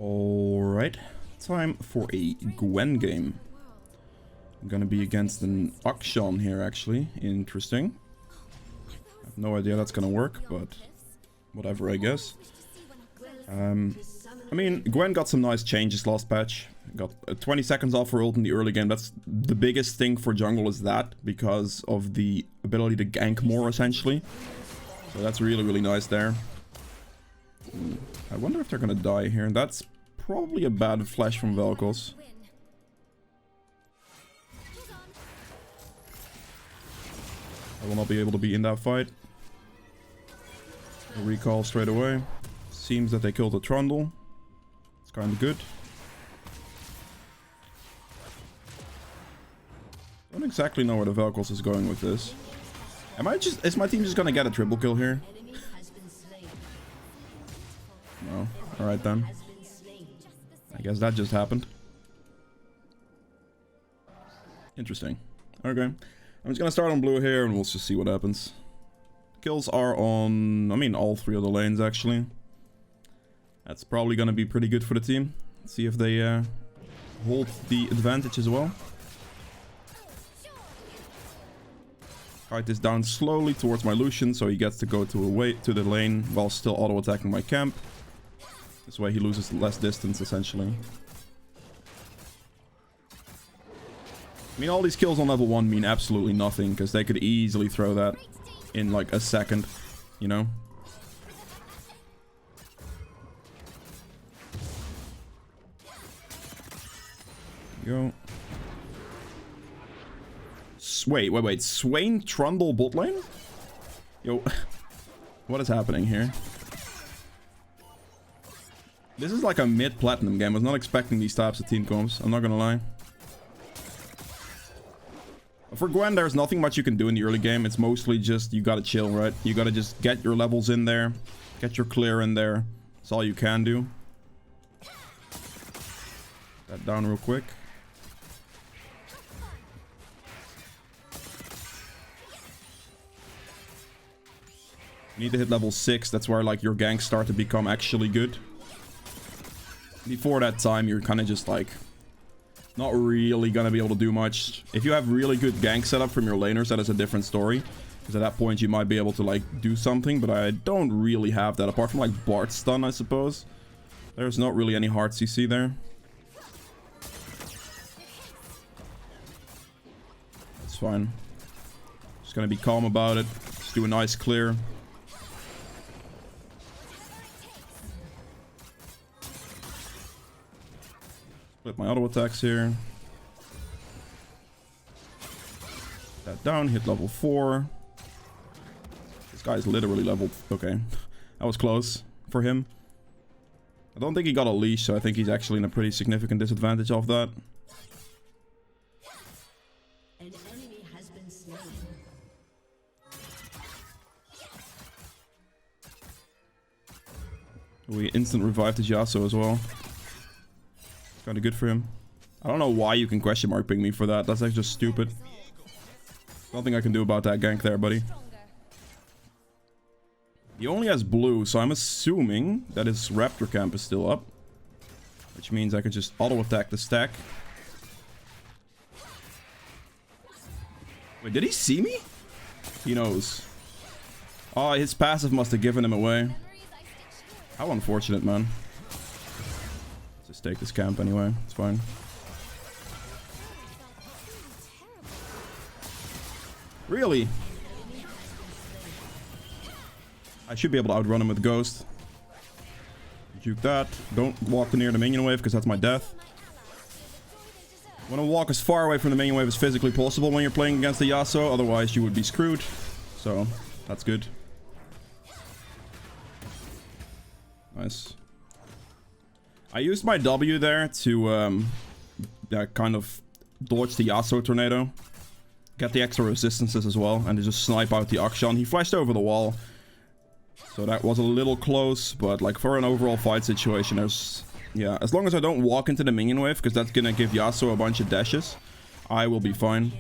Alright, time for a Gwen game. I'm gonna be against an Akshan here, actually. Interesting. I have no idea that's gonna work, but whatever, I guess. I mean, Gwen got some nice changes last patch. Got 20 seconds off her ult in the early game. That's the biggest thing for jungle, is that, because of the ability to gank more, essentially. So that's really, really nice there. I wonder if they're gonna die here. That's probably a bad flash from Vel'Koz. I will not be able to be in that fight. A recall straight away. Seems that they killed the Trundle. It's kind of good. Don't exactly know where the Vel'Koz is going with this. Is my team just gonna get a triple kill here? No. Alright then. I guess that just happened. Interesting. Okay. I'm just gonna start on blue here and we'll just see what happens. Kills are on, I mean, all three of the lanes actually. That's probably gonna be pretty good for the team. Let's see if they hold the advantage as well. Kite this down slowly towards my Lucian, so he gets to go to the lane while still auto-attacking my camp. This way he loses less distance, essentially. I mean, all these kills on level 1 mean absolutely nothing, because they could easily throw that in like a second, you know? Go. Wait. Swain Trundle bot lane? Yo, what is happening here? This is like a mid-platinum game. I was not expecting these types of team comps. I'm not gonna lie. For Gwen, there's nothing much you can do in the early game. It's mostly just, you gotta chill, right? You gotta just get your levels in there. Get your clear in there. That's all you can do. That down real quick. You need to hit level 6. That's where like your ganks start to become actually good. Before that time, you're kind of just like not really gonna be able to do much. If you have really good gank setup from your laners, that is a different story. Because at that point, you might be able to like do something. But I don't really have that. Apart from like Bard stun, I suppose. There's not really any hard CC there. It's fine. Just gonna be calm about it. Just do a nice clear. Split my auto attacks here. That down, hit level 4. This guy's literally level... Okay. That was close for him. I don't think he got a leash, so I think he's actually in a pretty significant disadvantage off that. An enemy has been slain. We instant revived the Yasuo as well. Kind of good for him. I don't know why you can question mark ping me for that. That's actually just stupid. Nothing I can do about that gank there, buddy. He only has blue, so I'm assuming that his Raptor camp is still up. Which means I can just auto-attack the stack. Wait, did he see me? He knows. Oh, his passive must have given him away. How unfortunate, man. Just take this camp anyway. It's fine. Really? I should be able to outrun him with Ghost. Juke that. Don't walk near the minion wave because that's my death. Want to walk as far away from the minion wave as physically possible when you're playing against the Yasuo. Otherwise you would be screwed. So that's good. Nice. I used my W there to kind of dodge the Yasuo tornado. Get the extra resistances as well. And just snipe out the Akshan. He flashed over the wall. So that was a little close. But like for an overall fight situation, there's... Yeah, as long as I don't walk into the minion wave, because that's gonna give Yasuo a bunch of dashes, I will be fine.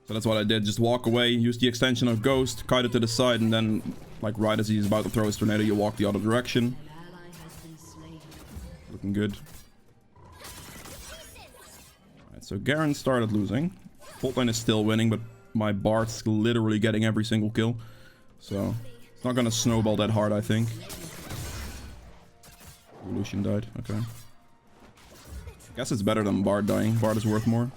So that's what I did. Just walk away, use the extension of Ghost, kite it to the side, and then Like right as he's about to throw his tornado, you walk the other direction. Looking good. Alright, so Garen started losing. Bot lane is still winning, but my Bard's literally getting every single kill. So it's not gonna snowball that hard, I think. Lucian died, okay. Guess it's better than Bard dying. Bard is worth more.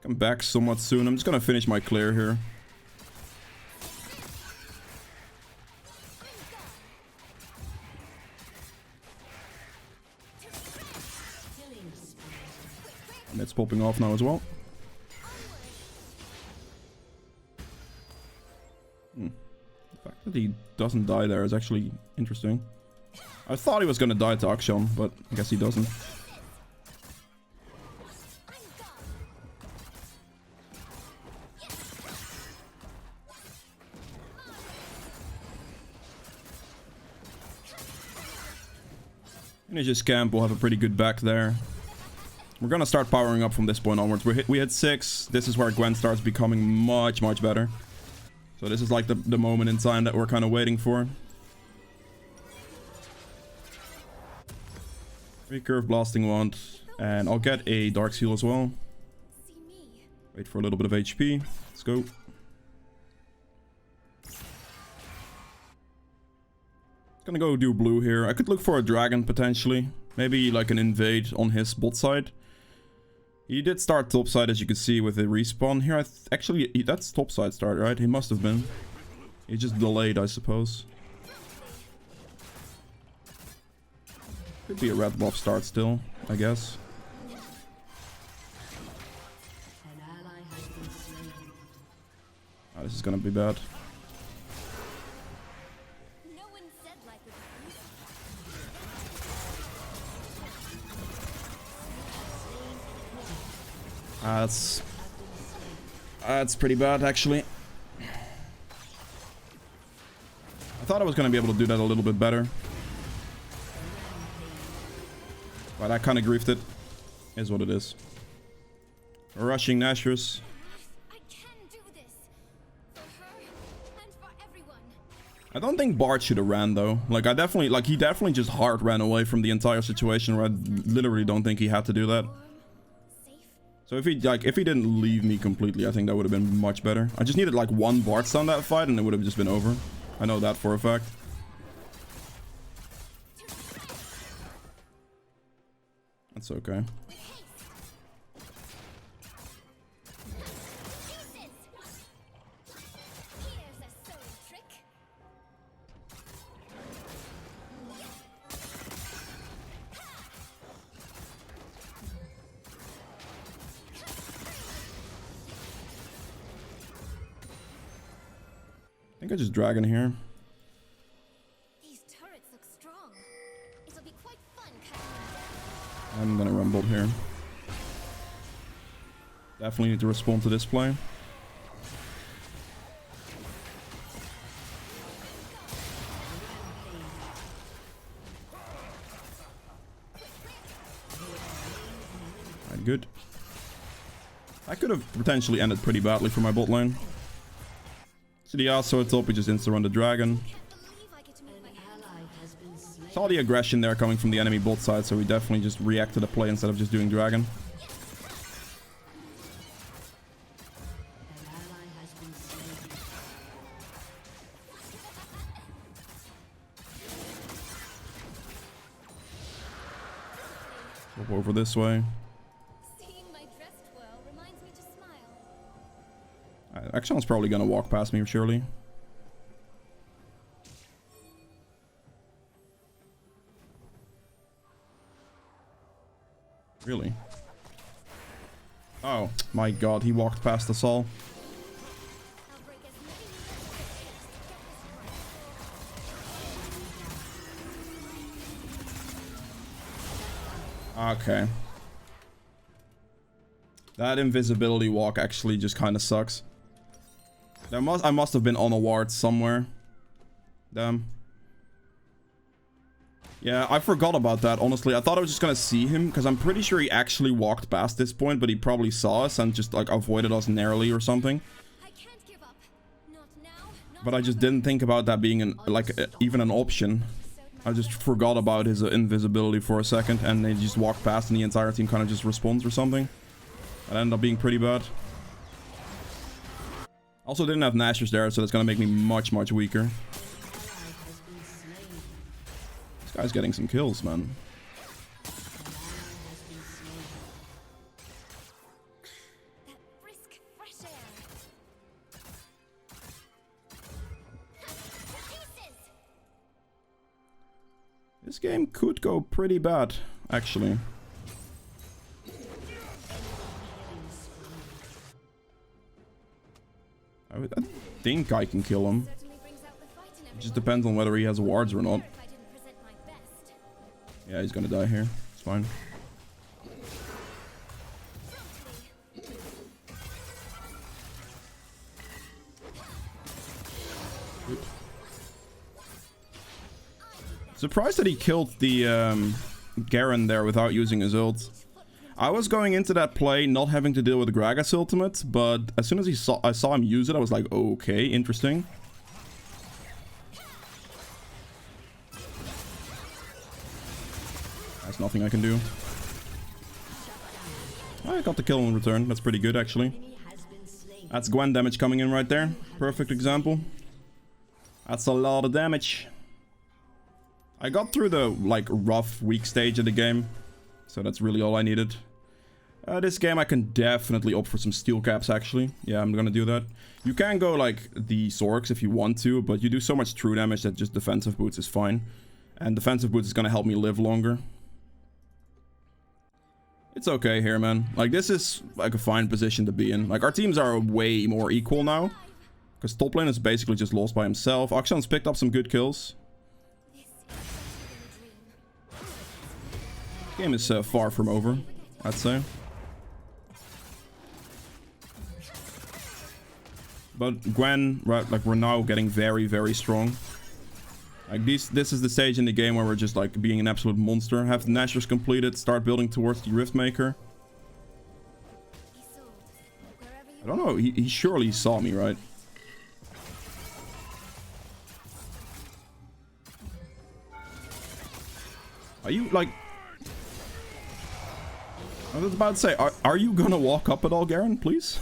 Come back somewhat soon. I'm just gonna finish my clear here. And it's popping off now as well. The fact that he doesn't die there is actually interesting. I thought he was gonna die to Akshan, but I guess he doesn't. Just camp, we'll have a pretty good back there. We're gonna start powering up from this point onwards. We hit 6. This is where Gwen starts becoming much better. So this is like the moment in time that we're kind of waiting for. Recurve Blasting Wand. And I'll get a Dark Seal as well. Wait for a little bit of HP. Let's go. Gonna go do blue here. I could look for a dragon potentially. Maybe like an invade on his bot side. He did start top side, as you can see, with a respawn here. Actually, that's top side start, right? He must have been. He just delayed, I suppose. Could be a red buff start still, I guess. Oh, this is gonna be bad. That's pretty bad, actually. I thought I was gonna be able to do that a little bit better, but I kind of griefed it. Is what it is. We're rushing Nashor's. I don't think Bard should have ran though. Like he definitely just hard ran away from the entire situation where I literally don't think he had to do that. So if he didn't leave me completely, I think that would have been much better. I just needed like one Bard stun that fight and it would have just been over. I know that for a fact. That's okay. I think I just dragon here. These turrets look strong. It'll be quite fun. I'm gonna rumble here. Definitely need to respond to this play. Alright, good. I could have potentially ended pretty badly for my bot lane. So the Asus at top, we just insta-run the dragon. Saw the aggression there coming from the enemy bot side, so we definitely just reacted to the play instead of just doing dragon. Swap over this way. Action's probably gonna walk past me, surely. Really? Oh my god, he walked past us all. Okay. That invisibility walk actually just kind of sucks. I must have been on a ward somewhere. Damn. Yeah, I forgot about that, honestly. I thought I was just gonna see him, because I'm pretty sure he actually walked past this point, but he probably saw us and just, like, avoided us narrowly or something. I can't give up. Not now, not But I just didn't think about that being, even an option. I just forgot about his invisibility for a second, and they just walked past and the entire team kind of just responds or something. That ended up being pretty bad. Also didn't have Nashers there, so that's gonna make me much, much weaker. This guy's getting some kills, man. that brisk fresh air. Pieces. This game could go pretty bad, actually. I think I can kill him. Certainly brings out the fight in It just depends on whether he has wards or not. if I didn't present my best. Yeah, he's gonna die here. It's fine. Good. Surprised that he killed the Garen there without using his ult. I was going into that play not having to deal with Gragas ultimate, but as soon as I saw him use it, I was like, okay, interesting. There's nothing I can do. I got the kill in return. That's pretty good, actually. That's Gwen damage coming in right there. Perfect example. That's a lot of damage. I got through the, like, rough, weak stage of the game. So that's really all I needed. This game I can definitely opt for some steel caps, actually. Yeah, I'm gonna do that. You can go, like, the Zorks if you want to, but you do so much true damage that just defensive boots is fine. And defensive boots is gonna help me live longer. It's okay here, man. Like, this is, like, a fine position to be in. Like, our teams are way more equal now. Because top lane is basically just lost by himself. Akshan's picked up some good kills. Game is far from over, I'd say. But Gwen, right, like, we're now getting very, very strong. Like, this is the stage in the game where we're just, like, being an absolute monster. Have the Nashers completed, start building towards the Riftmaker. I don't know, he surely saw me, right? Are you, like... I was about to say, are you gonna walk up at all, Garen, please?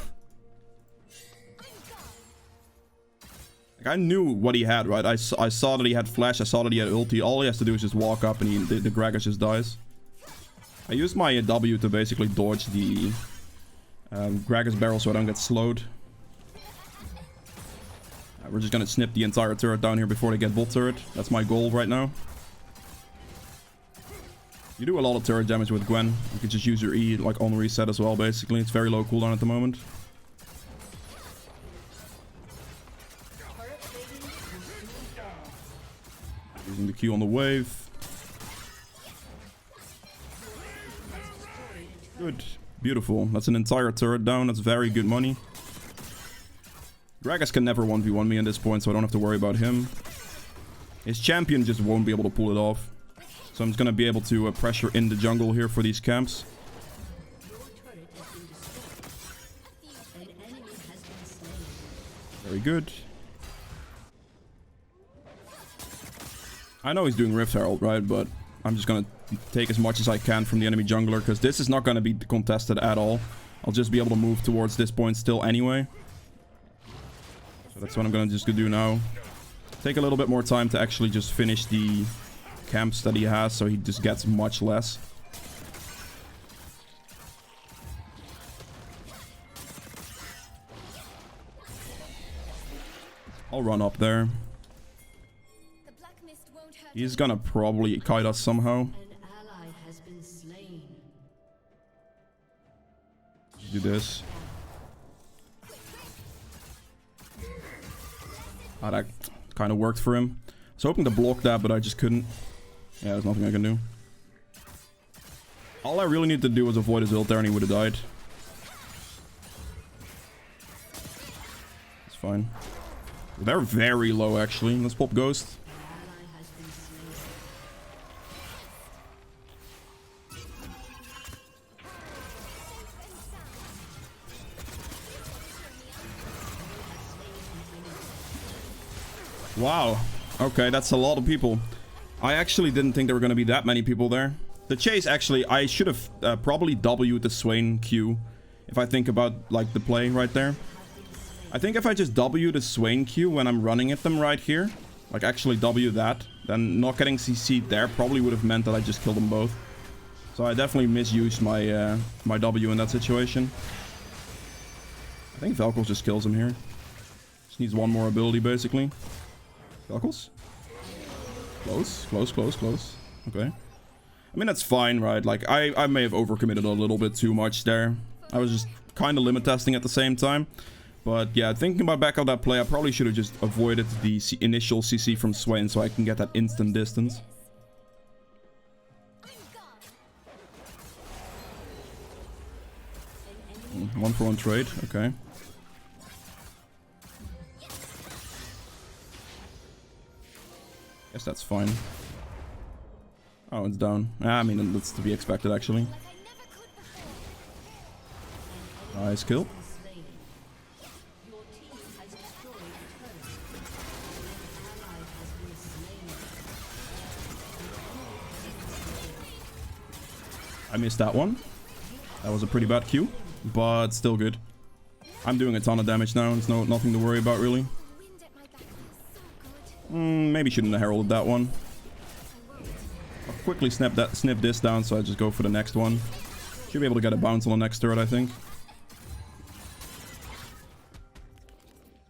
Like, I knew what he had, right? I saw that he had flash, I saw that he had ulti. All he has to do is just walk up and the Gragas just dies. I used my W to basically dodge the Gragas barrel so I don't get slowed. We're just gonna snip the entire turret down here before they get bot turret. That's my goal right now. You do a lot of turret damage with Gwen. You can just use your E like on reset as well, basically. It's very low cooldown at the moment. Using the Q on the wave. Good. Beautiful. That's an entire turret down. That's very good money. Gragas can never 1v1 me at this point, so I don't have to worry about him. His champion just won't be able to pull it off. So I'm just going to be able to pressure in the jungle here for these camps. Very good. I know he's doing Rift Herald, right? But I'm just going to take as much as I can from the enemy jungler, because this is not going to be contested at all. I'll just be able to move towards this point still anyway. So that's what I'm going to just do now. Take a little bit more time to actually just finish the camps that he has, so he just gets much less. I'll run up there. He's gonna probably kite us somehow. Do this. Ah, that kind of worked for him. I was hoping to block that, but I just couldn't. Yeah, there's nothing I can do. All I really need to do was avoid his ult there and he would have died. It's fine. They're very low, actually. Let's pop Ghost. Wow. Okay, that's a lot of people. I actually didn't think there were going to be that many people there. The chase, actually, I should have probably W'd the Swain Q. If I think about, like, the play right there. I think if I just W the Swain Q when I'm running at them right here. Like, actually W that. Then not getting CC'd there probably would have meant that I just killed them both. So I definitely misused my my W in that situation. I think Velkos just kills him here. Just needs one more ability, basically. Velkos? Close, close, close, close. Okay. I mean, that's fine, right? Like, I may have overcommitted a little bit too much there. I was just kind of limit testing at the same time. But yeah, thinking about back of that play, I probably should have just avoided the initial CC from Swain so I can get that instant distance. One for one trade, okay. Guess that's fine. Oh, it's down. I mean, that's to be expected, actually. Nice kill. I missed that one. That was a pretty bad Q, but still good. I'm doing a ton of damage now. It's nothing to worry about, really. Maybe shouldn't have heralded that one. I'll quickly snip this down, so I just go for the next one. Should be able to get a bounce on the next turret, I think.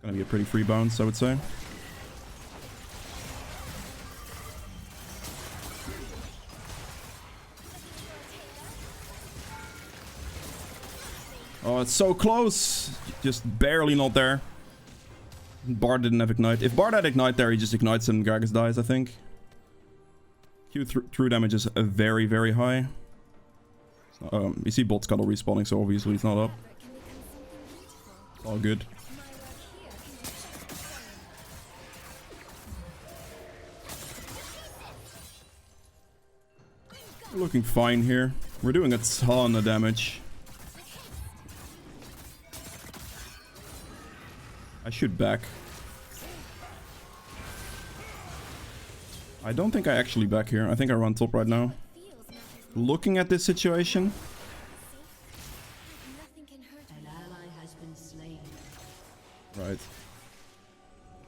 Gonna be a pretty free bounce, I would say. Oh, it's so close. Just barely not there. Bard didn't have Ignite. If Bard had Ignite there, he just ignites and Gragas dies, I think. Q true damage is very, very high. You see Bot Scuttle respawning, so obviously it's not up. It's all good. We're looking fine here. We're doing a ton of damage. I should back. I don't think I actually back here. I think I run top right now. Looking at this situation. Right.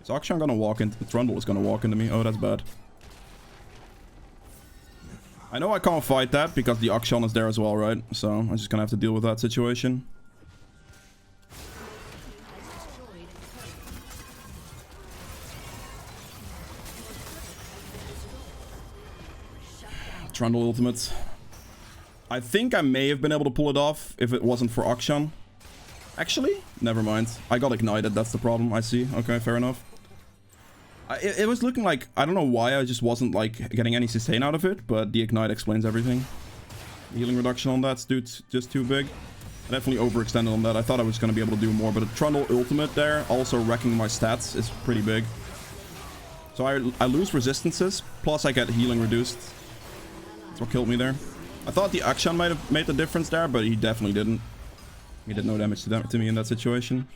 Is Akshan gonna walk into... Trundle is gonna walk into me. Oh, that's bad. I know I can't fight that because the Akshan is there as well, right? So I'm just gonna have to deal with that situation. Trundle ultimate. I think I may have been able to pull it off if it wasn't for Akshan. Actually, never mind. I got ignited, that's the problem, I see. Okay, fair enough. It was looking like... I don't know why I just wasn't, like, getting any sustain out of it, but the ignite explains everything. The healing reduction on that's just too big. I definitely overextended on that. I thought I was going to be able to do more, but a Trundle ultimate there, also wrecking my stats, is pretty big. So I lose resistances, plus I get healing reduced. That's what killed me there. I thought the Akshan might have made the difference there, but he definitely didn't. He did no damage to me in that situation.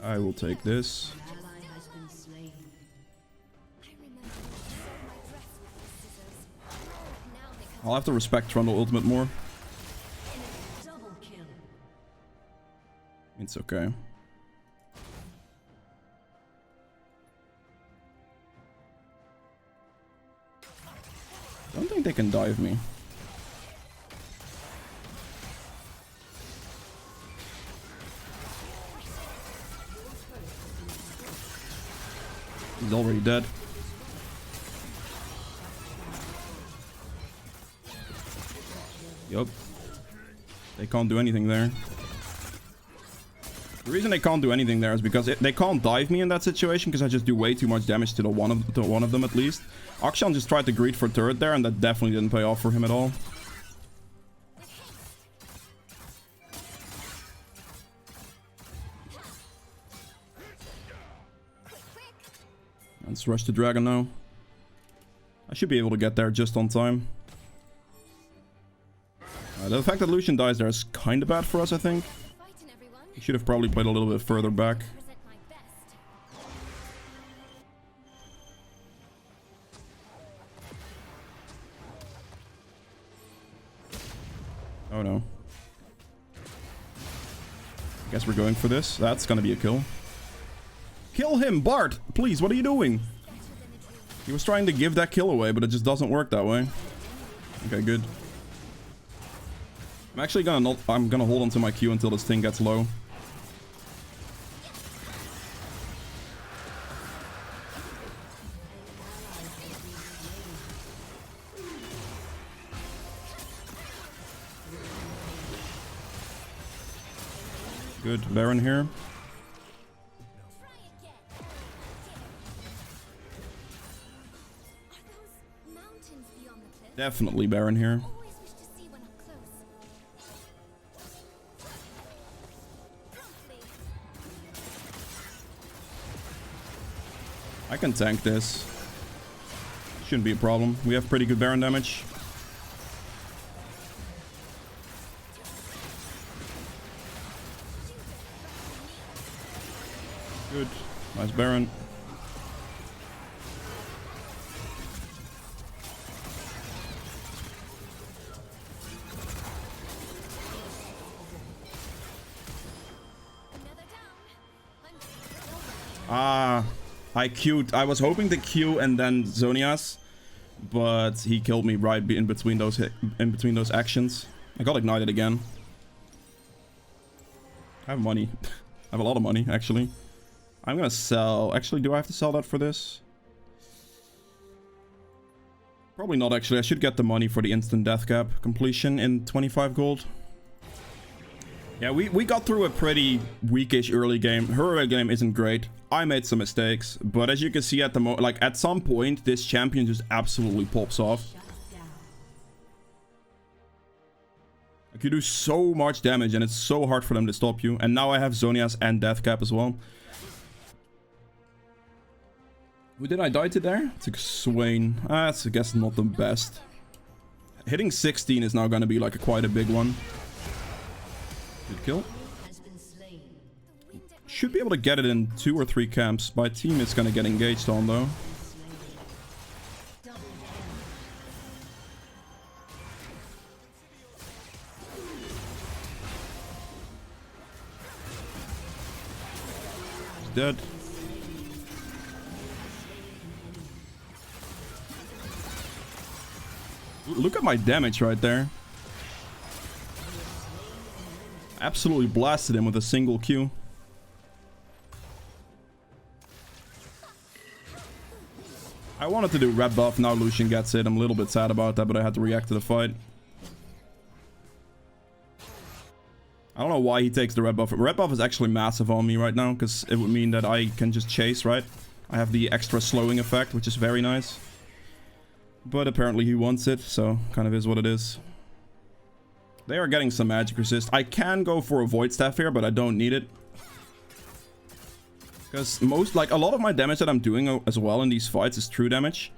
I will take this. I'll have to respect Trundle ultimate more. It's okay. I don't think they can dive me. He's already dead. Yup. They can't do anything there. The reason they can't do anything there is because they can't dive me in that situation because I just do way too much damage to one of them at least. Akshan just tried to greed for turret there and that definitely didn't pay off for him at all. Let's rush the dragon now. I should be able to get there just on time. The fact that Lucian dies there is kind of bad for us, I think. He should have probably played a little bit further back. Guess we're going for this. That's gonna be a kill. Kill him, Bart! Please, what are you doing? He was trying to give that kill away, but it just doesn't work that way. Okay, good. I'm actually gonna I'm gonna hold onto my Q until this thing gets low. Good, Baron here. Definitely Baron here. I can tank this. Shouldn't be a problem. We have pretty good Baron damage. Good. Nice Baron. I was hoping to Q and then Zonias, but he killed me right in between those actions. I got ignited again. I have money. I have a lot of money, actually. I'm gonna sell. Actually, do I have to sell that for this? Probably not, actually. I should get the money for the instant death cap completion in 25 gold. Yeah, we got through a pretty weakish early game. Her early game isn't great. I made some mistakes, but as you can see at the like at some point, this champion just absolutely pops off. Like, you do so much damage, and it's so hard for them to stop you. And now I have Zonias and death cap as well. Who did I die to there? It's a Swain. That's, I guess, not the best. Hitting 16 is now going to be like quite a big one. Good kill. Should be able to get it in 2 or 3 camps. My team is going to get engaged on, though. He's dead. Look at my damage right there. Absolutely blasted him with a single Q. I wanted to do red buff, now Lucian gets it. I'm a little bit sad about that, but I had to react to the fight. I don't know why he takes the red buff. Red buff is actually massive on me right now, because it would mean that I can just chase, right? I have the extra slowing effect, which is very nice. But apparently he wants it, so kind of is what it is. They are getting some magic resist. I can go for a void staff here, but I don't need it. Because a lot of my damage that I'm doing as well in these fights is true damage.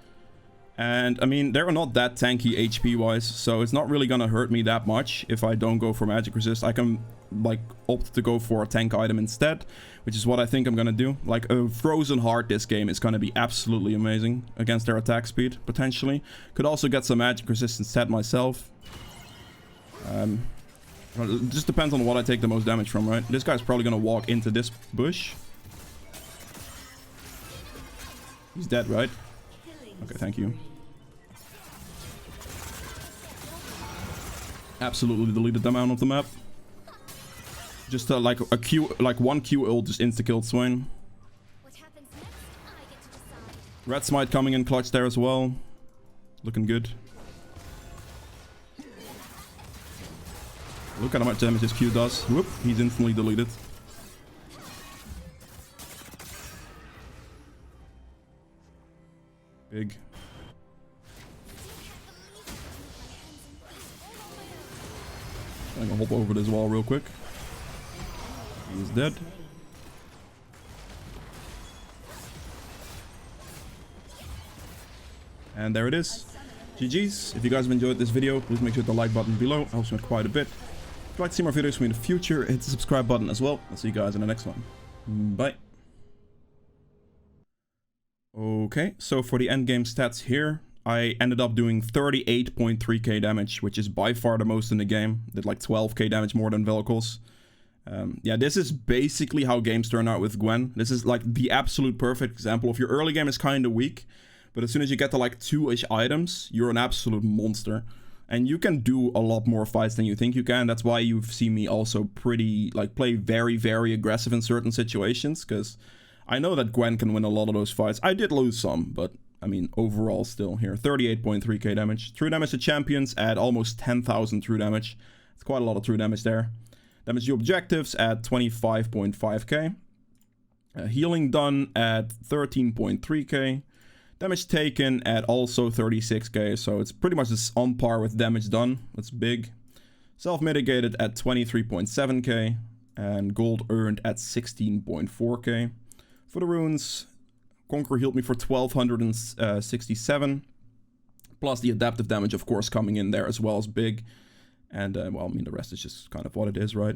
And, I mean, they're not that tanky HP-wise, so it's not really gonna hurt me that much if I don't go for magic resist. I can, like, opt to go for a tank item instead, which is what I think I'm gonna do. Like, a frozen heart this game is gonna be absolutely amazing against their attack speed, potentially. Could also get some magic resist instead myself. It just depends on what I take the most damage from, right? This guy's probably gonna walk into this bush. He's dead, right? Okay, thank you. Absolutely deleted them out of the map. Just like a Q, like one Q ult just insta-killed Swain. Red Smite coming in clutch there as well. Looking good. Look at how much damage his Q does. Whoop, he's instantly deleted. Big. I'm gonna hop over this wall real quick. He's dead. And there it is. GG's. If you guys have enjoyed this video, please make sure to hit the like button below. It helps me quite a bit. If you'd like to see more videos from me in the future, hit the subscribe button as well. I'll see you guys in the next one. Bye. Okay, so for the endgame stats here, I ended up doing 38.3k damage, which is by far the most in the game. Did like 12k damage more than Vel'Koz. Yeah, this is basically how games turn out with Gwen. This is like the absolute perfect example of your early game is kind of weak, but as soon as you get to like 2-ish items, you're an absolute monster. And you can do a lot more fights than you think you can. That's why you've seen me also play very, very aggressive in certain situations, because I know that Gwen can win a lot of those fights. I did lose some, but I mean, overall still here. 38.3k damage. True damage to champions at almost 10,000 true damage. It's quite a lot of true damage there. Damage to objectives at 25.5k. Healing done at 13.3k. Damage taken at also 36k, so it's pretty much just on par with damage done. That's big. Self-mitigated at 23.7k. And gold earned at 16.4k. For the runes, Conqueror healed me for 1267. Plus the adaptive damage, of course, coming in there as well as big. And, well, I mean, the rest is just kind of what it is, right?